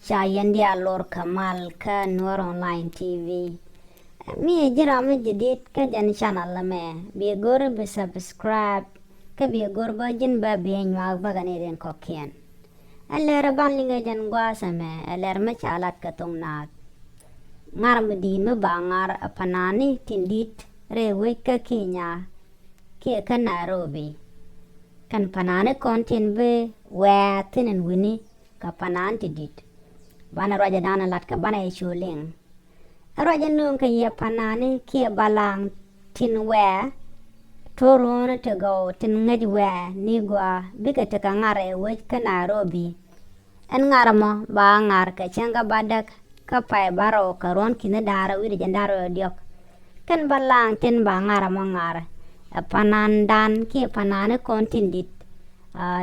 شايندي علور كمال كنور أونلاين تي في مي جرام جديد كجن شانل لما بيغور بسبسكرايب كبيغور بجن بابين واق بغنيرين كوكين اللي ربان لنجا جن غواسمه اللي رمشالات كتونات ngar medin me bangar panani tindit rewe ka Kenya ke ka Nairobi kan panane kontin be tinen wini ka panan tidit bana raja dana lat ka bana chuling raja nung ka ye panani ke balang tin toron to go tin ngaj ni gwa bika ta ka ngare we ka Nairobi en ngaramo ba ngar ka chenga badak ka pai baro karon kina dara wiri jandaro diok kan balang tin ba ngara mangara panandan ki panane kontindit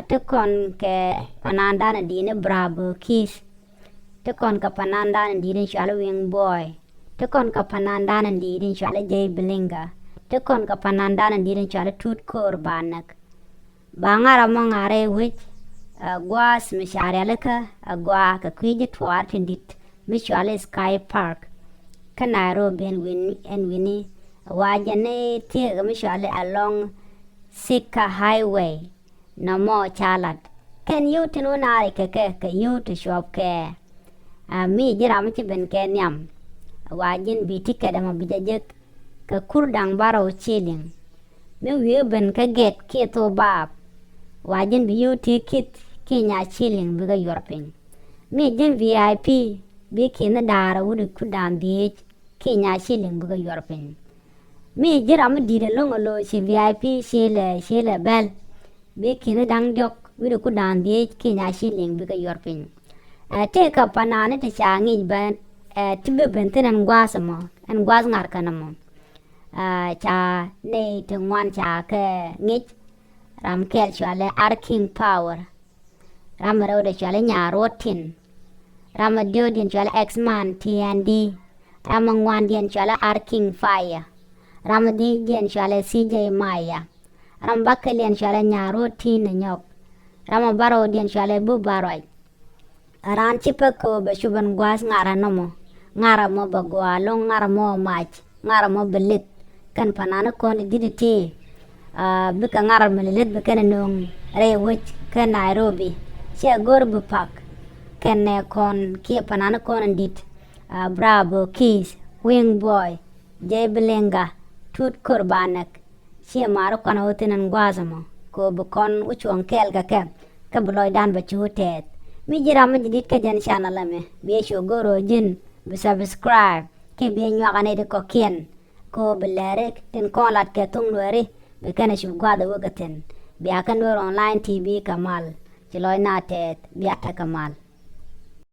te kon ke panandan dine bravo kis te kon ka panandan dine shala wing boy te kon ka panandan dine shala jay blinger te kon ka panandan dine shala Tut Khoor banak ba ngara mangare wich gwas mishare laka gwa ka kwije twar tindit Mishwale Sky Park ka Nairobi and Winnie wajane tiga mishwale along Sika Highway no more chalat can you to know nari ke you to shop ke mi jira mi ben ke nyam wajin biti ke dama bijajek ka kurdang baro chilling mi wi ben ka get ke to bab wajin bi you ticket ke nya chilling biga yorping mi jin VIP bi kina dara wuri kudan di Kenya shilling buga yorpin mi jira mu dire longo lo shi VIP shile bel bi kina dang jok wuri kudan di Kenya shilling buga yorpin te ka panane te changi ban tibe benten an gwasamo an gwas ngar kanamo cha ne te ngwan cha ke ngich ram kel chale arking power ram ro de chale nyarotin Ramadio dian chala X-Man TND Ramangwan dian chala Arking Fire Ramadi dian chala CJ Maya Rambakal dian chala Nyaro Tina Nyok Ramabaro dian chala Bubaroy Aran chipa ko bashuban gwas ngara nomo ngara mo bagwa long ngara mo mach ngara mo belit kan panana kon diditi bika ngara melilit bika nung rewich ka Nairobi siya gorbu pak kene kon kia panana kon dit bravo keys wing boy jay blinger Tut Khoor banak sia maro kana hotinan gwazamo ko bu kon uchuan kel ka bloy dan ba chutet mi jira ma jidit ka jan channel me bi sho goro jin bi subscribe ke bi nywa kana de ko kien ko belere tin kon lat ke tung nueri bi kana shu gwada wogaten bi akan online tv kamal chiloy natet bi ata kamal